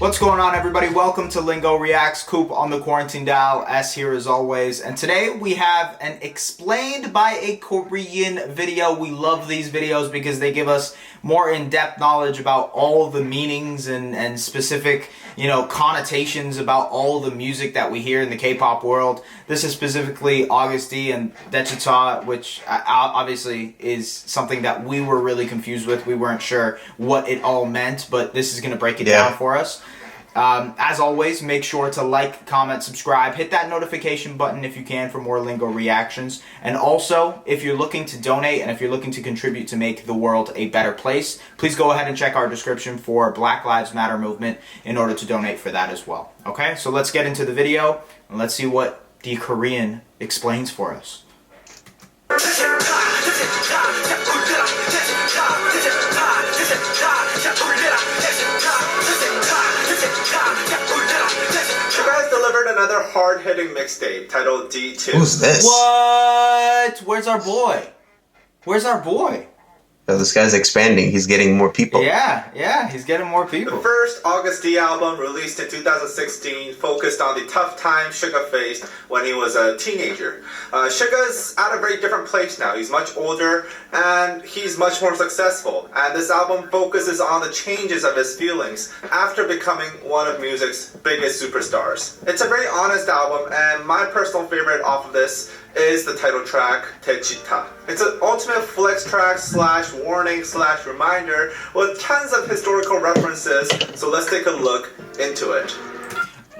What's going on, everybody? Welcome to Lingo Reacts. Koop on the quarantine dial, S here as always. And today we have an explained by a Korean video. We love these videos because they give us more in-depth knowledge about all the meanings and specific, connotations about all the music that we hear in the K-pop world. This is specifically Agust D and DAECHWITA, which obviously is something that we were really confused with. We weren't sure what it all meant, but this is going to break it down for us. As always, make sure to like, comment, subscribe, hit that notification button if you can for more Lingo reactions. And also, if you're looking to donate and if you're looking to contribute to make the world a better place, please go ahead and check our description for Black Lives Matter movement in order to donate for that as well. Okay, so let's get into the video and let's see what the Korean explains for us. Another hard-hitting mixtape titled D2. Who's this? What? Where's our boy? Where's our boy? Oh, this guy's expanding. He's getting more people. Yeah, he's getting more people. The first Agust D album, released in 2016, focused on the tough time Suga faced when he was a teenager. Suga's at a very different place now. He's much older and he's much more successful. And this album focuses on the changes of his feelings after becoming one of music's biggest superstars. It's a very honest album, and my personal favorite off of this is the title track, DAECHWITA. It's an ultimate flex track / warning / reminder with tons of historical references, so let's take a look into it.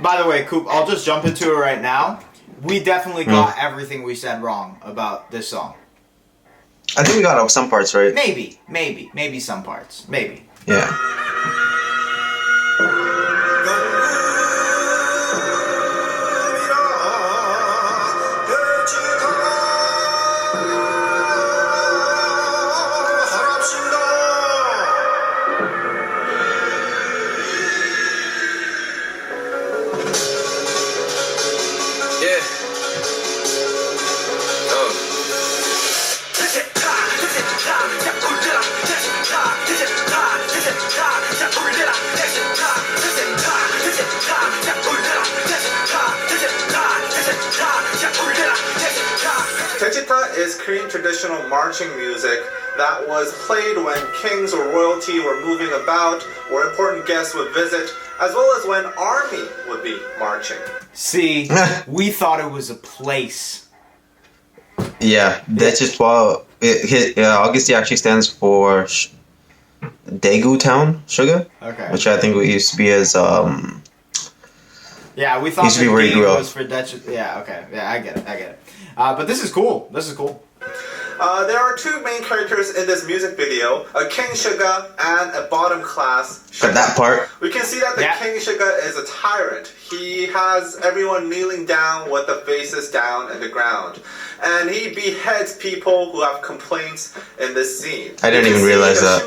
By the way, Koop, I'll just jump into it right now. We definitely got everything we said wrong about this song. I think we got some parts right. Maybe some parts. Maybe. Yeah. DAECHWITA is Korean traditional marching music that was played when kings or royalty were moving about, or important guests would visit, as well as when army would be marching. See, we thought it was a place. Yeah, that's just why Agust D actually stands for Daegu Town, Suga. Okay. Which I think used to be as Yeah, we thought the D was for DAECHWITA. Yeah, okay. Yeah, I get it. But this is cool. There are two main characters in this music video, a King Suga and a bottom class Suga. But that part. We can see that the King Suga is a tyrant. He has everyone kneeling down with the faces down in the ground. And he beheads people who have complaints in this scene. I didn't even realize that.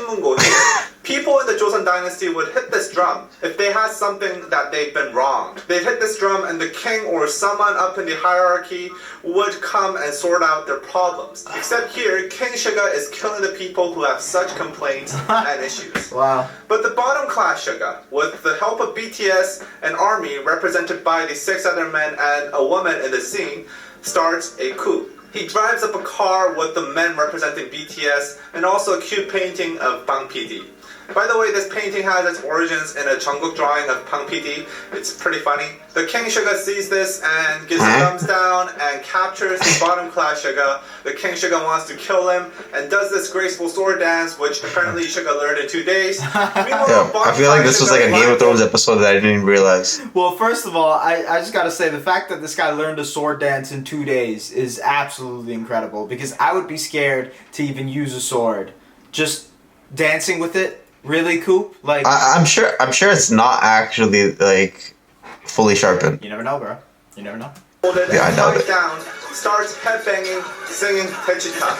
People in the Joseon dynasty would hit this drum if they had something that they've been wronged. They'd hit this drum and the king or someone up in the hierarchy would come and sort out their problems. Except here, King Suga is killing the people who have such complaints and issues. Wow. But the bottom class Suga, with the help of BTS and army represented by the 6 other men and a woman in the scene, starts a coup. He drives up a car with the men representing BTS and also a cute painting of Bang PD. By the way, this painting has its origins in a Jungkook drawing of Bang PD. It's pretty funny. The King Suga sees this and gives a thumbs down and captures the bottom class Suga. The King Suga wants to kill him and does this graceful sword dance, which apparently Suga learned in 2 days. I feel like this was like a Game of Thrones episode that I didn't realize. Well, first of all, I just gotta say, the fact that this guy learned a sword dance in 2 days is absolutely incredible, because I would be scared to even use a sword. Just dancing with it. Really, Koop? Like, I'm sure it's not actually like fully sharpened. You never know, bro. You never know. Yeah, I doubt it. Down, starts headbanging, singing DAECHWITA.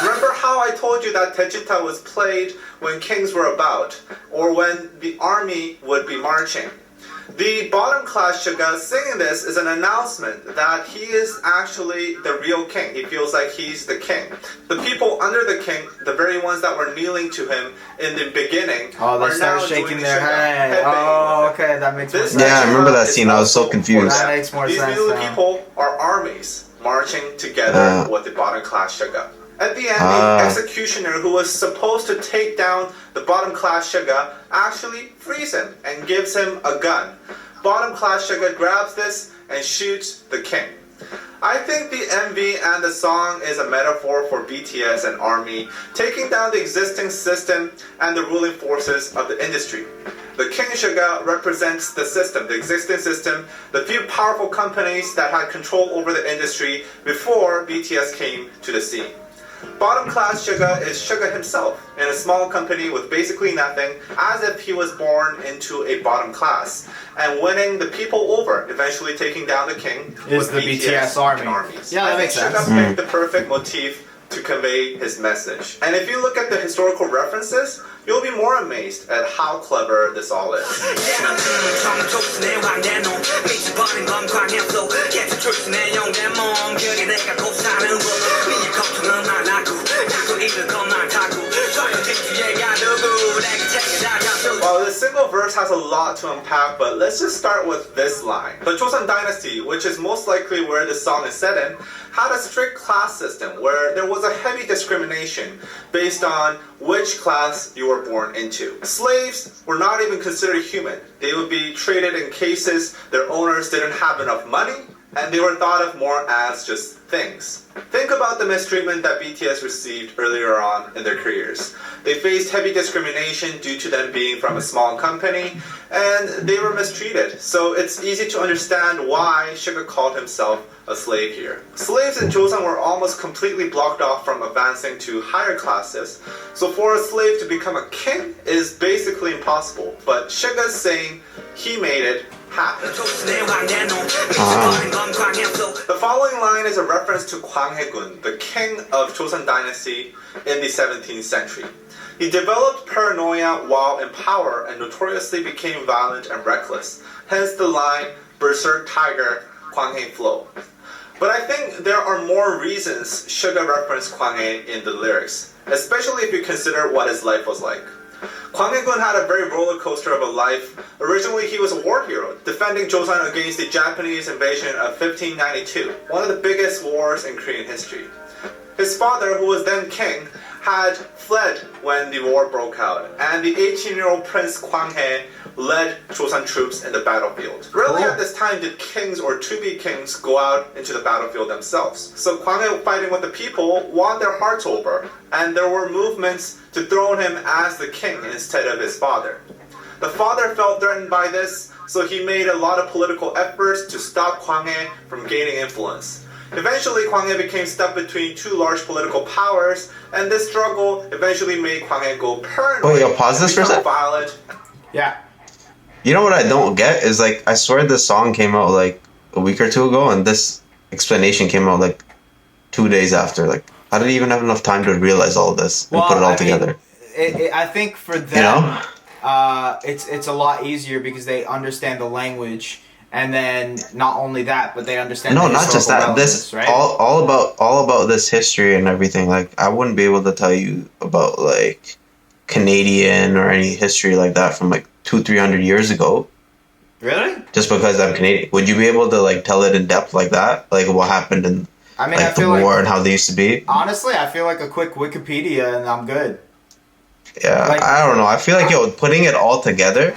Remember how I told you that DAECHWITA was played when kings were about, or when the army would be marching? The bottom class suga singing this is an announcement that he is actually the real king. He feels like he's the king. The people under the king, the very ones that were kneeling to him in the beginning, they start shaking their head. Oh, okay, that makes more sense. Yeah, I remember that scene. I was so confused. That makes more These sense. These people are armies marching together with the bottom class suga. At the end, the executioner who was supposed to take down the bottom class suga actually frees him and gives him a gun. Bottom class suga grabs this and shoots the king. I think the MV and the song is a metaphor for BTS and ARMY taking down the existing system and the ruling forces of the industry. The King Suga represents the system, the existing system, the few powerful companies that had control over the industry before BTS came to the scene. Bottom class Suga is Suga himself in a small company with basically nothing, as if he was born into a bottom class, and winning the people over, eventually taking down the king is the BTS army. Yeah, that makes sense. Suga picked the perfect motif to convey his message. And if you look at the historical references, you'll be more amazed at how clever this all is. Well, this single verse has a lot to unpack, but let's just start with this line. The Joseon Dynasty, which is most likely where this song is set in, had a strict class system where there was a heavy discrimination based on which class you were born into. Slaves were not even considered human. They would be traded in cases their owners didn't have enough money, and they were thought of more as just things. Think about the mistreatment that BTS received earlier on in their careers. They faced heavy discrimination due to them being from a small company, and they were mistreated. So it's easy to understand why Suga called himself a slave here. Slaves in Joseon were almost completely blocked off from advancing to higher classes, so for a slave to become a king is basically impossible, but Suga's saying he made it happen. The following line is a reference to Kwang Hae-gun, the king of Joseon Dynasty in the 17th century. He developed paranoia while in power and notoriously became violent and reckless, hence the line, Berserk Tiger, Kwang Hae flow. But I think there are more reasons Suga referenced Kwang Hae in the lyrics, especially if you consider what his life was like. Kwang Hae-gun had a very roller coaster of a life. Originally, he was a war hero, defending Joseon against the Japanese invasion of 1592, one of the biggest wars in Korean history. His father, who was then king, had fled when the war broke out, and the 18-year-old Prince Kwang Hae led Joseon troops in the battlefield. Rarely at this time did kings or to-be kings go out into the battlefield themselves. So Kwang Hae, fighting with the people, won their hearts over, and there were movements to throne him as the king instead of his father. The father felt threatened by this, so he made a lot of political efforts to stop Kwang Hae from gaining influence. Eventually, Kwang Hae became stuck between two large political powers, and this struggle eventually made Kwang Hae go paranoid. Wait, pause this for a sec. Violent. Yeah. You know what I don't get is, like, I swear this song came out like a week or two ago, and this explanation came out like 2 days after. Like, I didn't even have enough time to realize all this and put it all together. I think for them, it's a lot easier because they understand the language, and then not only that, but they understand. No, the not just that. This right? all about this history and everything. Like, I wouldn't be able to tell you about like Canadian or any history like that from like 200-300 years ago. Really? Just because I'm Canadian, would you be able to like tell it in depth like that? Like what happened in like the war and how they used to be? Honestly, I feel like a quick Wikipedia and I'm good. Yeah, like, I don't know. I feel like putting it all together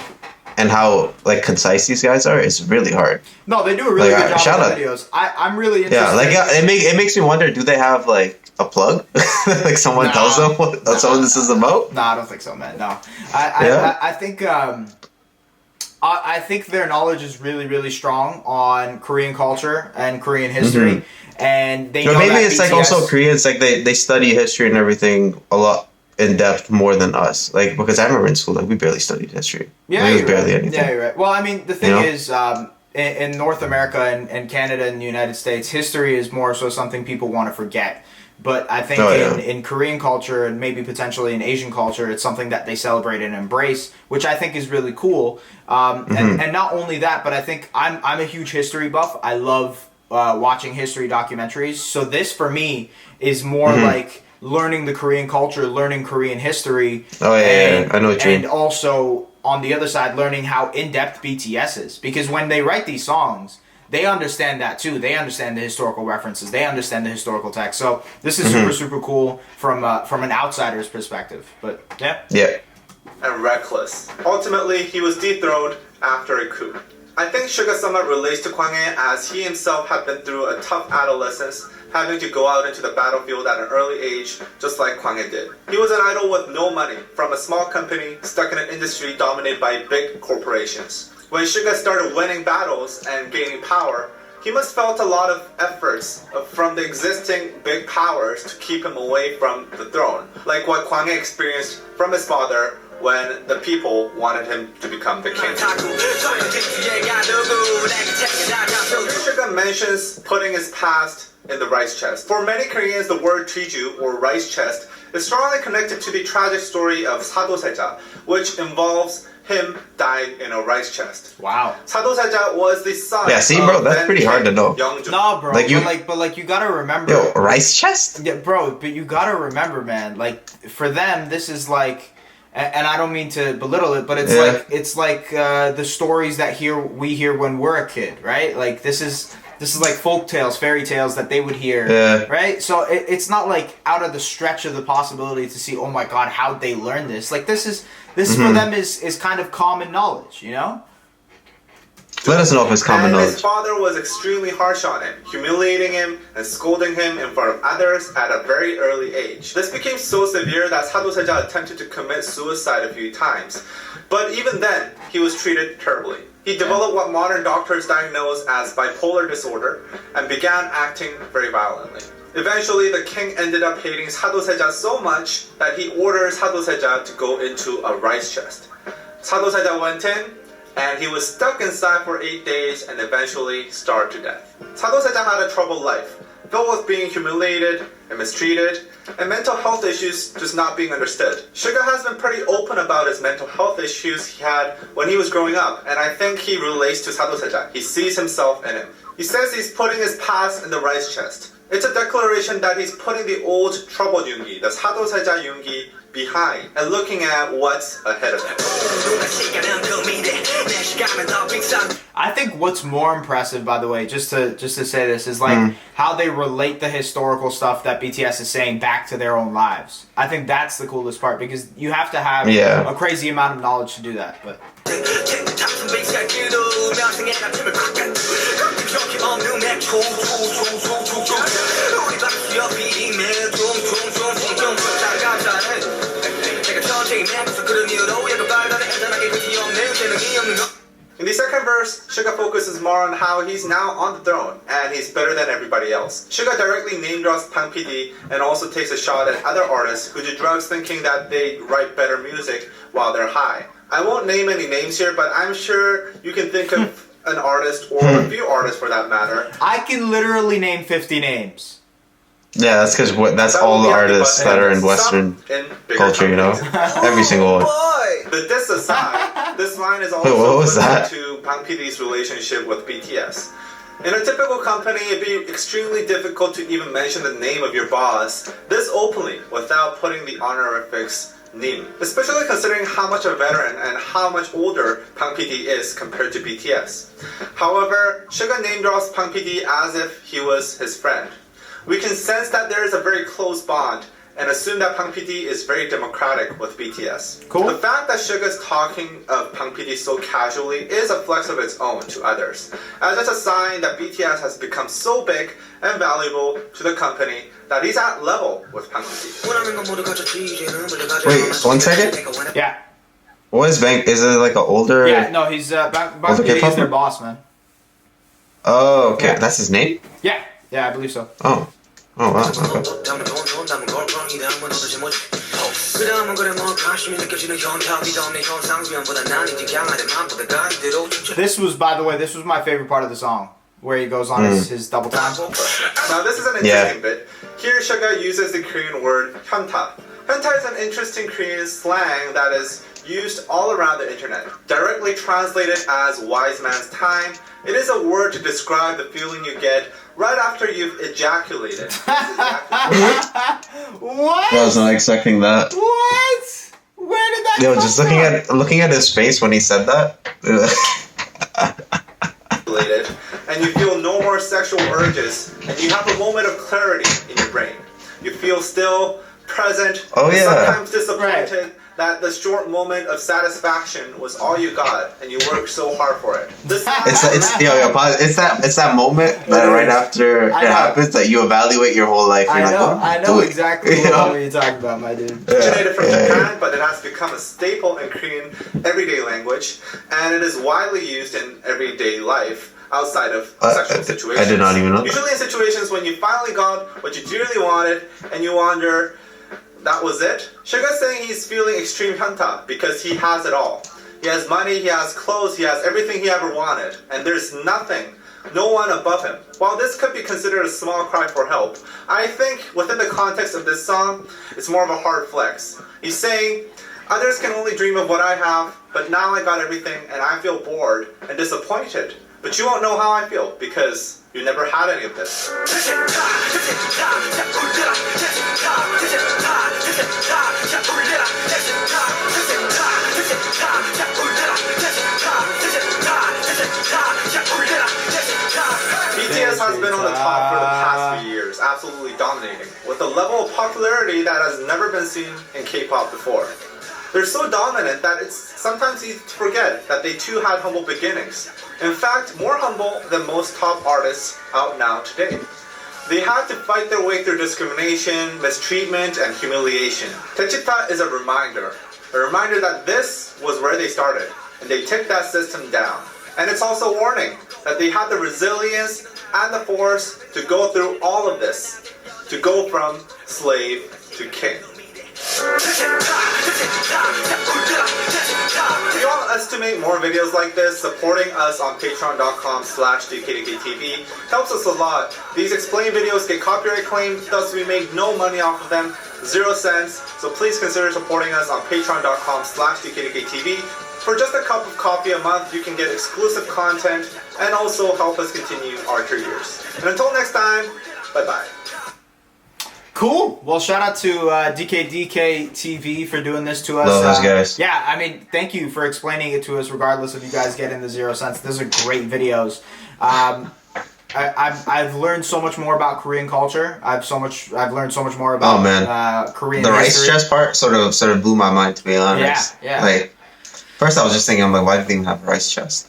and how like concise these guys are is really hard. No, they do a really good job with videos. I'm really interested. Yeah, like it makes me wonder. Do they have like a plug? Like someone tells them what this is about? No, I don't think so, man. No, I think I think their knowledge is really, really strong on Korean culture and Korean history, and they. Know maybe that it's BTS, like also Koreans, like they study history and everything a lot in depth more than us. Like because I remember in school, like we barely studied history. Yeah, it was barely anything. Yeah, you're right. Well, I mean, the thing is, in North America and Canada and the United States, history is more so something people want to forget. But I think in Korean culture and maybe potentially in Asian culture, it's something that they celebrate and embrace, which I think is really cool. And not only that, but I think I'm a huge history buff. I love watching history documentaries. So this for me is more like learning the Korean culture, learning Korean history. I know what you mean. And also on the other side, learning how in-depth BTS is, because when they write these songs, they understand that too. They understand the historical references. They understand the historical text. So this is super cool from an outsider's perspective. But yeah. And reckless. Ultimately, he was dethroned after a coup. I think Suga somewhat relates to Kwanghae, as he himself had been through a tough adolescence, having to go out into the battlefield at an early age, just like Kwanghae did. He was an idol with no money, from a small company stuck in an industry dominated by big corporations. When Suga started winning battles and gaining power, he must felt a lot of efforts from the existing big powers to keep him away from the throne, like what Kwanghae experienced from his father when the people wanted him to become the king. Suga mentions putting his past in the rice chest. For many Koreans, the word triju, or rice chest, is strongly connected to the tragic story of Sadoseja, which involves him dying in a rice chest. Wow. Sadoseja was the son. Yeah, see, bro, that's pretty hard to know. No, bro, but you gotta remember. Yo, rice chest? Yeah, bro, but you gotta remember, man. Like for them, this is like, and I don't mean to belittle it, but it's like the stories that we hear when we're a kid, right? Like this is like folk tales, fairy tales that they would hear, right? So it's not like out of the stretch of the possibility to see, oh my god, how'd they learn this? Like this for them is kind of common knowledge, you know? Let us know if it's common knowledge. His father was extremely harsh on him, humiliating him and scolding him in front of others at a very early age. This became so severe that Sadoseja attempted to commit suicide a few times. But even then, he was treated terribly. He developed what modern doctors diagnose as bipolar disorder and began acting very violently. Eventually, the king ended up hating Sadoseja so much that he orders Sadoseja to go into a rice chest. Sadoseja went in, and he was stuck inside for 8 days and eventually starved to death. Sadoseja had a troubled life, filled with being humiliated and mistreated, and mental health issues just not being understood. Suga has been pretty open about his mental health issues he had when he was growing up, and I think he relates to Sadoseja. He sees himself in him. He says he's putting his past in the rice chest. It's a declaration that he's putting the old troubled Yoongi, the Sadoseja Yoongi, behind and looking at what's ahead of him. I think what's more impressive, by the way, just to say this, is like how they relate the historical stuff that BTS is saying back to their own lives. I think that's the coolest part, because you have to have a crazy amount of knowledge to do that. But in the second verse, Suga focuses more on how he's now on the throne and he's better than everybody else. Suga directly name drops Bang PD and also takes a shot at other artists who do drugs thinking that they write better music while they're high. I won't name any names here, but I'm sure you can think of an artist or a few artists for that matter. I can literally name 50 names. Yeah, that's because that's all the artists that are in Western culture, you know? Every single one. But this aside, this line is also put to Bang PD's relationship with BTS. In a typical company, it'd be extremely difficult to even mention the name of your boss this openly without putting the honorifics Nim, especially considering how much a veteran and how much older Bang PD is compared to BTS. However, Suga name drops Bang PD as if he was his friend. We can sense that there is a very close bond and assume that Bang PD is very democratic with BTS. Cool. The fact that Suga is talking of Bang PD so casually is a flex of its own to others, as it's a sign that BTS has become so big and valuable to the company that he's at level with Bang PD. Wait, 1 second? Yeah. What is Bang? Is it like an older? Yeah, no, he's Bang PD is their boss, man. Oh, okay. Yeah. That's his name? Yeah, I believe so. Oh wow. Okay. This was, by the way, my favorite part of the song, where he goes on his double time. Now this is an interesting bit. Here, Suga uses the Korean word hyunta. Hyunta is an interesting Korean slang that is used all around the internet. Directly translated as wise man's time, it is a word to describe the feeling you get right after you've ejaculated. What? I was not expecting that. What? Where did that Yo, come just from? looking at his face when he said that. And you feel no more sexual urges, and you have a moment of clarity in your brain. You feel still, present, Oh, yeah. sometimes disappointed that the short moment of satisfaction was all you got, and you worked so hard for it. It's that moment that right after it happens that you evaluate your whole life. You're I know exactly what you're talking about, my dude. Originated from Japan, but it has become a staple in Korean everyday language, and it is widely used in everyday life outside of sexual situations. I did not even know that. Usually in situations when you finally got what you dearly wanted, and you wonder, that was it? Suga's saying he's feeling extreme hyunta because he has it all. He has money, he has clothes, he has everything he ever wanted, and there's nothing, no one above him. While this could be considered a small cry for help, I think within the context of this song, it's more of a hard flex. He's saying, others can only dream of what I have, but now I got everything and I feel bored and disappointed. But you won't know how I feel because you never had any of this. BTS has been on the top for the past few years, absolutely dominating, with a level of popularity that has never been seen in K-pop before. They're so dominant that it's sometimes easy to forget that they too had humble beginnings. In fact, more humble than most top artists out now today. They had to fight their way through discrimination, mistreatment, and humiliation. DAECHWITA is a reminder that this was where they started, and they took that system down. And it's also a warning that they had the resilience and the force to go through all of this, to go from slave to king. If you want us to make more videos like this, supporting us on patreon.com/DKDKTV helps us a lot. These explain videos get copyright claimed, thus we make no money off of them, 0 cents. So please consider supporting us on patreon.com/DKDKTV. For just a cup of coffee a month, you can get exclusive content and also help us continue our careers. And until next time, bye-bye. Cool. Well, shout out to DKDK TV for doing this to us. Love those guys. Yeah, I mean, thank you for explaining it to us, regardless of you guys getting the 0 cents. Those are great videos. I've learned so much more about Korean culture. I've learned so much more about Korean the rice history. chest part sort of blew my mind, to be honest. Yeah. Like, first I was just thinking, I'm like, why do they even have a rice chest?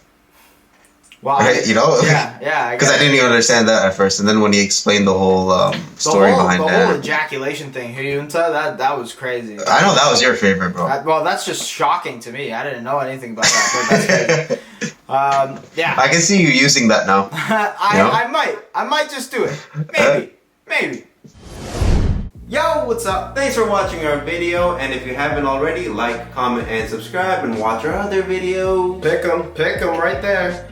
Well, right, you know? Yeah. Because I didn't even understand that at first, and then when he explained the whole story behind the that. whole ejaculation thing, Hyunta, that was crazy. I know that was your favorite, bro. Well, that's just shocking to me. I didn't know anything about that, but that's crazy. Yeah. I can see you using that now. I might just do it. Maybe. Yo, what's up? Thanks for watching our video, and if you haven't already, like, comment, and subscribe, and watch our other videos. Pick 'em right there.